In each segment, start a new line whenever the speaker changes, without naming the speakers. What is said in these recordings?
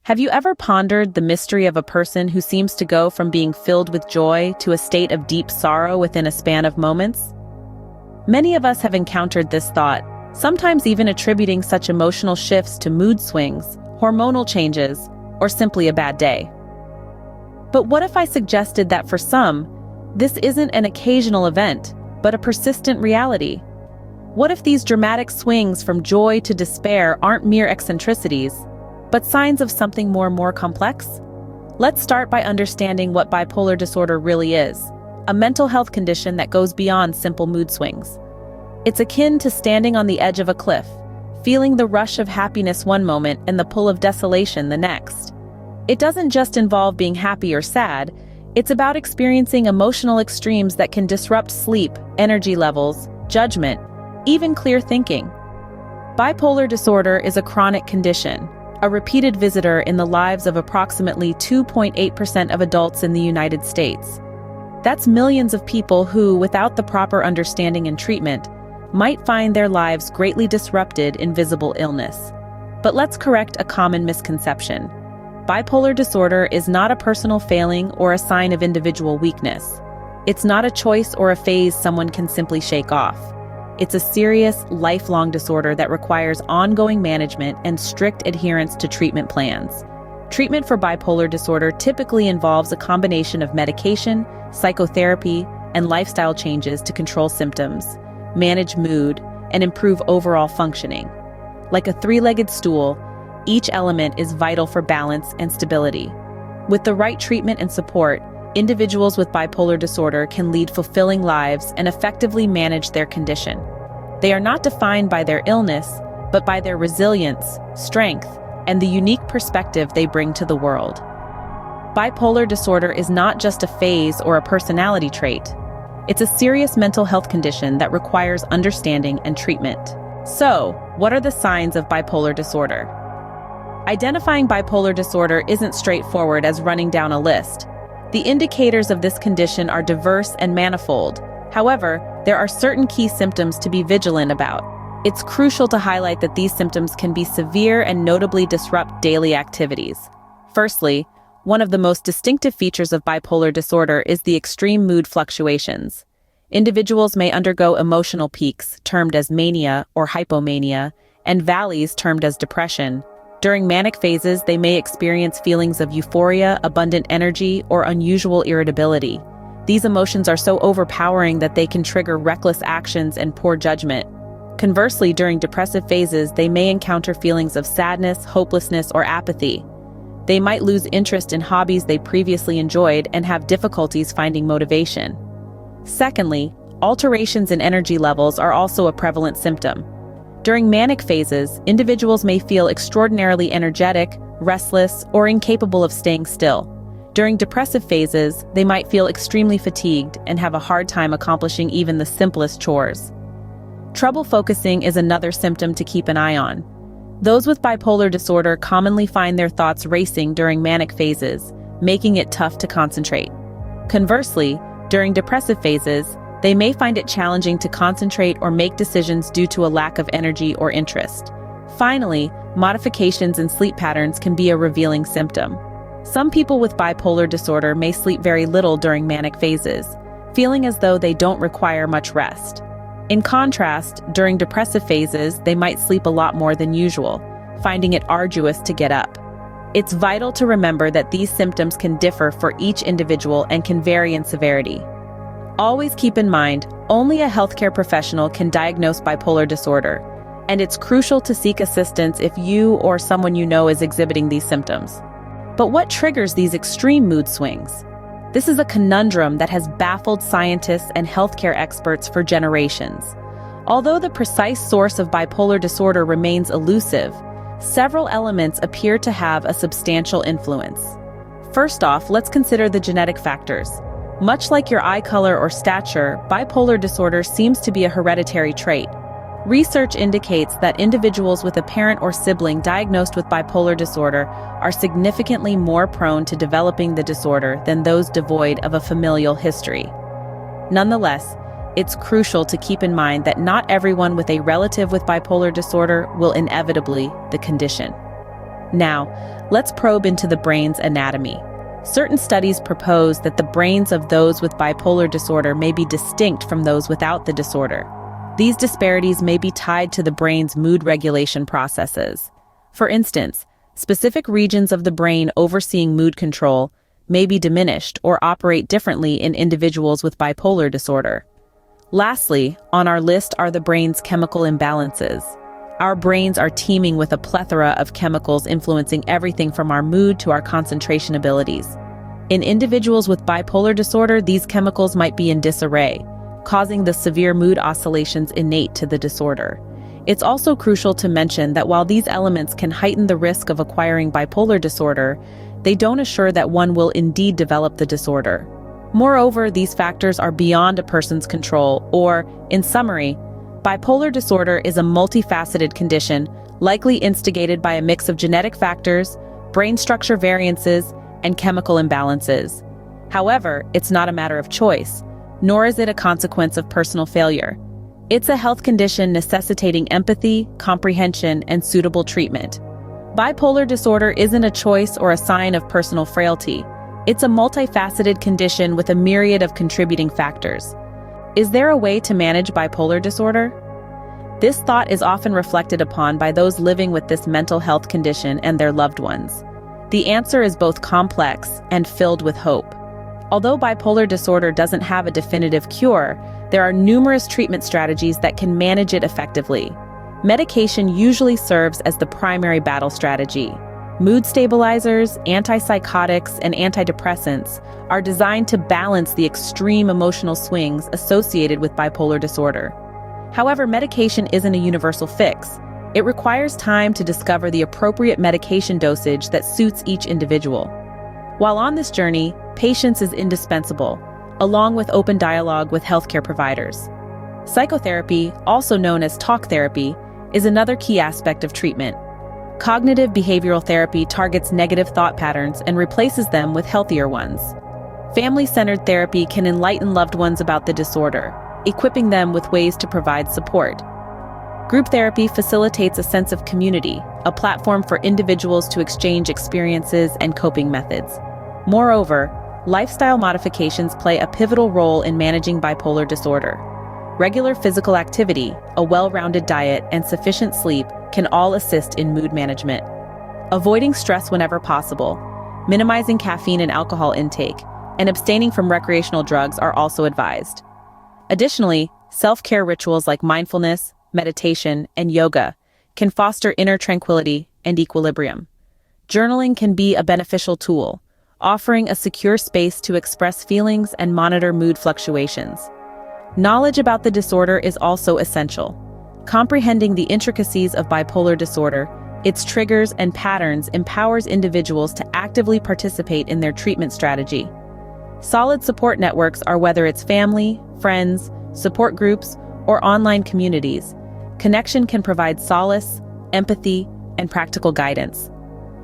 Have you ever pondered the mystery of a person who seems to go from being filled with joy to a state of deep sorrow within a span of moments? Many of us have encountered this thought, sometimes even attributing such emotional shifts to mood swings, hormonal changes, or simply a bad day. But what if I suggested that for some, this isn't an occasional event, but a persistent reality? What if these dramatic swings from joy to despair aren't mere eccentricities, but signs of something more complex? Let's start by understanding what bipolar disorder really is, a mental health condition that goes beyond simple mood swings. It's akin to standing on the edge of a cliff, feeling the rush of happiness one moment and the pull of desolation the next. It doesn't just involve being happy or sad, it's about experiencing emotional extremes that can disrupt sleep, energy levels, judgment, even clear thinking. Bipolar disorder is a chronic condition, a repeated visitor in the lives of approximately 2.8% of adults in the United States. That's millions of people who, without the proper understanding and treatment, might find their lives greatly disrupted in visible illness. But let's correct a common misconception. Bipolar disorder is not a personal failing or a sign of individual weakness. It's not a choice or a phase someone can simply shake off. It's a serious, lifelong disorder that requires ongoing management and strict adherence to treatment plans. Treatment for bipolar disorder typically involves a combination of medication, psychotherapy, and lifestyle changes to control symptoms, manage mood, and improve overall functioning. Like a three-legged stool, each element is vital for balance and stability. With the right treatment and support, individuals with bipolar disorder can lead fulfilling lives and effectively manage their condition. They are not defined by their illness, but by their resilience, strength, and the unique perspective they bring to the world. Bipolar disorder is not just a phase or a personality trait. It's a serious mental health condition that requires understanding and treatment. So, what are the signs of bipolar disorder? Identifying bipolar disorder isn't straightforward as running down a list. The indicators of this condition are diverse and manifold. However, there are certain key symptoms to be vigilant about. It's crucial to highlight that these symptoms can be severe and notably disrupt daily activities. Firstly, one of the most distinctive features of bipolar disorder is the extreme mood fluctuations. Individuals may undergo emotional peaks, termed as mania or hypomania, and valleys termed as depression. During manic phases, they may experience feelings of euphoria, abundant energy, or unusual irritability. These emotions are so overpowering that they can trigger reckless actions and poor judgment. Conversely, during depressive phases, they may encounter feelings of sadness, hopelessness, or apathy. They might lose interest in hobbies they previously enjoyed and have difficulties finding motivation. Secondly, alterations in energy levels are also a prevalent symptom. During manic phases, individuals may feel extraordinarily energetic, restless, or incapable of staying still. During depressive phases, they might feel extremely fatigued and have a hard time accomplishing even the simplest chores. Trouble focusing is another symptom to keep an eye on. Those with bipolar disorder commonly find their thoughts racing during manic phases, making it tough to concentrate. Conversely, during depressive phases, they may find it challenging to concentrate or make decisions due to a lack of energy or interest. Finally, modifications in sleep patterns can be a revealing symptom. Some people with bipolar disorder may sleep very little during manic phases, feeling as though they don't require much rest. In contrast, during depressive phases, they might sleep a lot more than usual, finding it arduous to get up. It's vital to remember that these symptoms can differ for each individual and can vary in severity. Always keep in mind, only a healthcare professional can diagnose bipolar disorder, and it's crucial to seek assistance if you or someone you know is exhibiting these symptoms. But what triggers these extreme mood swings? This is a conundrum that has baffled scientists and healthcare experts for generations. Although the precise source of bipolar disorder remains elusive, several elements appear to have a substantial influence. First off, let's consider the genetic factors. Much like your eye color or stature, bipolar disorder seems to be a hereditary trait. Research indicates that individuals with a parent or sibling diagnosed with bipolar disorder are significantly more prone to developing the disorder than those devoid of a familial history. Nonetheless, it's crucial to keep in mind that not everyone with a relative with bipolar disorder will inevitably the condition. Now, let's probe into the brain's anatomy. Certain studies propose that the brains of those with bipolar disorder may be distinct from those without the disorder. These disparities may be tied to the brain's mood regulation processes. For instance, specific regions of the brain overseeing mood control may be diminished or operate differently in individuals with bipolar disorder. Lastly, on our list are the brain's chemical imbalances. Our brains are teeming with a plethora of chemicals influencing everything from our mood to our concentration abilities. In individuals with bipolar disorder, these chemicals might be in disarray, causing the severe mood oscillations innate to the disorder. It's also crucial to mention that while these elements can heighten the risk of acquiring bipolar disorder, they don't assure that one will indeed develop the disorder. Moreover, these factors are beyond a person's control, or, in summary, bipolar disorder is a multifaceted condition, likely instigated by a mix of genetic factors, brain structure variances, and chemical imbalances. However, it's not a matter of choice, nor is it a consequence of personal failure. It's a health condition necessitating empathy, comprehension, and suitable treatment. Bipolar disorder isn't a choice or a sign of personal frailty. It's a multifaceted condition with a myriad of contributing factors. Is there a way to manage bipolar disorder? This thought is often reflected upon by those living with this mental health condition and their loved ones. The answer is both complex and filled with hope. Although bipolar disorder doesn't have a definitive cure, there are numerous treatment strategies that can manage it effectively. Medication usually serves as the primary battle strategy. Mood stabilizers, antipsychotics, and antidepressants are designed to balance the extreme emotional swings associated with bipolar disorder. However, medication isn't a universal fix. It requires time to discover the appropriate medication dosage that suits each individual. While on this journey, patience is indispensable, along with open dialogue with healthcare providers. Psychotherapy, also known as talk therapy, is another key aspect of treatment. Cognitive behavioral therapy targets negative thought patterns and replaces them with healthier ones. Family-centered therapy can enlighten loved ones about the disorder, equipping them with ways to provide support. Group therapy facilitates a sense of community, a platform for individuals to exchange experiences and coping methods. Moreover, lifestyle modifications play a pivotal role in managing bipolar disorder. Regular physical activity, a well-rounded diet, and sufficient sleep can all assist in mood management. Avoiding stress whenever possible, minimizing caffeine and alcohol intake, and abstaining from recreational drugs are also advised. Additionally, self-care rituals like mindfulness, meditation, and yoga can foster inner tranquility and equilibrium. Journaling can be a beneficial tool, offering a secure space to express feelings and monitor mood fluctuations. Knowledge about the disorder is also essential. Comprehending the intricacies of bipolar disorder, its triggers and patterns empowers individuals to actively participate in their treatment strategy. Solid support networks are whether it's family, friends, support groups, or online communities. Connection can provide solace, empathy, and practical guidance.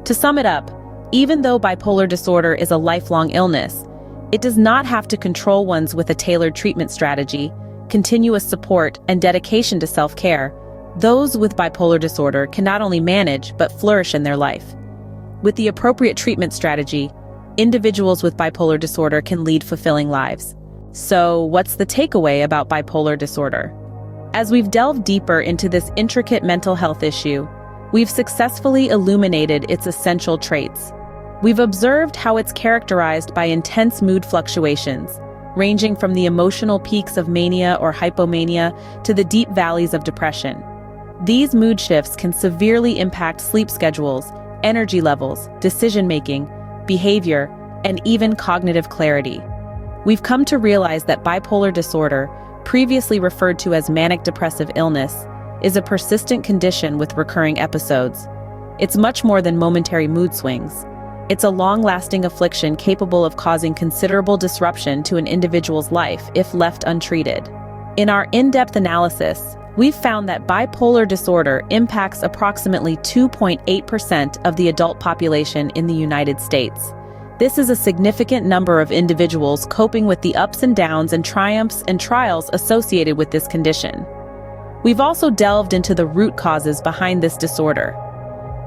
To sum it up, even though bipolar disorder is a lifelong illness, it does not have to control one's with a tailored treatment strategy, continuous support, and dedication to self-care. Those with bipolar disorder can not only manage but flourish in their life. With the appropriate treatment strategy, individuals with bipolar disorder can lead fulfilling lives. So, what's the takeaway about bipolar disorder? As we've delved deeper into this intricate mental health issue, we've successfully illuminated its essential traits. We've observed how it's characterized by intense mood fluctuations, ranging from the emotional peaks of mania or hypomania to the deep valleys of depression. These mood shifts can severely impact sleep schedules, energy levels, decision-making, behavior, and even cognitive clarity. We've come to realize that bipolar disorder, previously referred to as manic depressive illness, is a persistent condition with recurring episodes. It's much more than momentary mood swings. It's a long-lasting affliction capable of causing considerable disruption to an individual's life if left untreated. In our in-depth analysis, we've found that bipolar disorder impacts approximately 2.8% of the adult population in the United States. This is a significant number of individuals coping with the ups and downs and triumphs and trials associated with this condition. We've also delved into the root causes behind this disorder.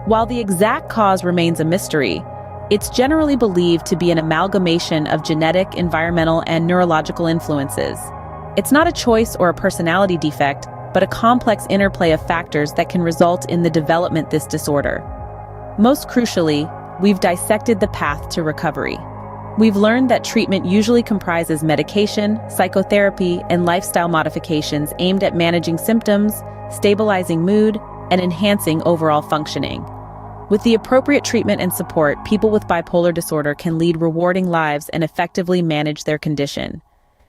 While the exact cause remains a mystery, it's generally believed to be an amalgamation of genetic, environmental, and neurological influences. It's not a choice or a personality defect, but a complex interplay of factors that can result in the development of this disorder. Most crucially, we've dissected the path to recovery. We've learned that treatment usually comprises medication, psychotherapy, and lifestyle modifications aimed at managing symptoms, stabilizing mood, and enhancing overall functioning. With the appropriate treatment and support, people with bipolar disorder can lead rewarding lives and effectively manage their condition.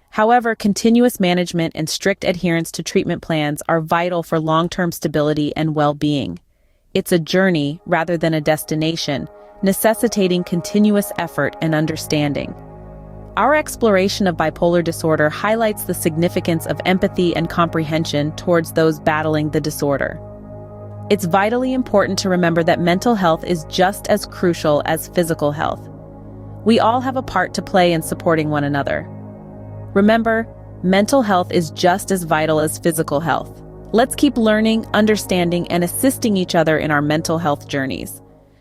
However, continuous management and strict adherence to treatment plans are vital for long-term stability and well-being. It's a journey rather than a destination, necessitating continuous effort and understanding. Our exploration of bipolar disorder highlights the significance of empathy and comprehension towards those battling the disorder. It's vitally important to remember that mental health is just as crucial as physical health. We all have a part to play in supporting one another. Remember, mental health is just as vital as physical health. Let's keep learning, understanding, and assisting each other in our mental health journeys.